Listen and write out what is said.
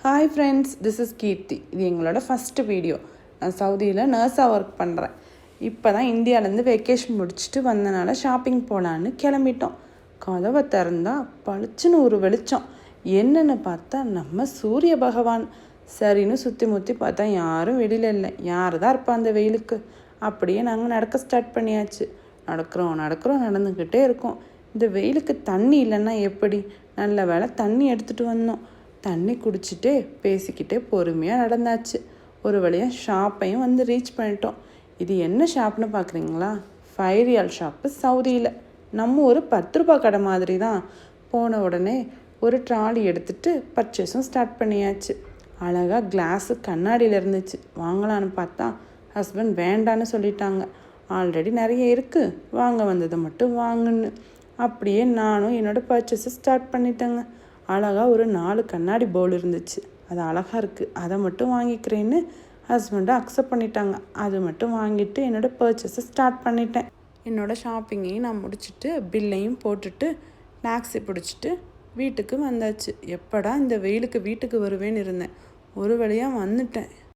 Hi friends, this is கீர்த்தி. இது எங்களோட first video. நான் சவுதியில் நர்ஸாக ஒர்க் பண்ணுறேன். இப்போ தான் இந்தியாவிலேருந்து வெக்கேஷன் முடிச்சுட்டு வந்தனால ஷாப்பிங் போகலான்னு கிளம்பிட்டோம். கதவை திறந்தா பளிச்சுன்னு ஒரு வெளிச்சம். என்னென்னு பார்த்தா நம்ம சூரிய பகவான். சரின்னு சுற்றி முற்றி பார்த்தா யாரும் வெளியில் இல்லை. யார் தான் இருப்பா அந்த வெயிலுக்கு? அப்படியே நாங்கள் நடக்க ஸ்டார்ட் பண்ணியாச்சு. நடக்கிறோம் நடந்துக்கிட்டே இருக்கோம். இந்த வெயிலுக்கு தண்ணி இல்லைன்னா எப்படி? நல்ல வேளை தண்ணி எடுத்துகிட்டு வந்தோம். தண்ணி குடிச்சிட்டே பேசிக்கிட்டே பொறுமையாக நடந்தாச்சு. ஒரு வழியாக ஷாப்பையும் வந்து ரீச் பண்ணிட்டோம். இது என்ன ஷாப்னு பார்க்குறீங்களா? ஃபைரியல் ஷாப்பு சவுதியில். நம்ம ஒரு 10 ரூபா கடை மாதிரி தான். போன உடனே ஒரு ட்ராலி எடுத்துகிட்டு பர்ச்சேஸும் ஸ்டார்ட் பண்ணியாச்சு. அழகாக கிளாஸு கண்ணாடியில் இருந்துச்சு. வாங்கலான்னு பார்த்தா ஹஸ்பண்ட் வேண்டான்னு சொல்லிட்டாங்க. ஆல்ரெடி நிறைய இருக்குது, வாங்க வந்ததை மட்டும் வாங்குன்னு. அப்படியே நானும் என்னோடய பர்ச்சேஸை ஸ்டார்ட் பண்ணிட்டேங்க. அழகாக ஒரு 4 கண்ணாடி பவுல் இருந்துச்சு. அது அழகாக இருக்குது, அதை மட்டும் வாங்கிக்கிறேன்னு ஹஸ்பண்டை அக்செப்ட் பண்ணிட்டாங்க. அது மட்டும் வாங்கிட்டு என்னோடய பர்ச்சேஸை ஸ்டார்ட் பண்ணிட்டேன். என்னோடய ஷாப்பிங்கையும் நான் முடிச்சுட்டு பில்லையும் போட்டுட்டு டாக்ஸி பிடிச்சிட்டு வீட்டுக்கு வந்தாச்சு. எப்படா இந்த வெயிலுக்கு வீட்டுக்கு வருவேன்னு இருந்தேன். ஒரு வழியாக வந்துட்டேன்.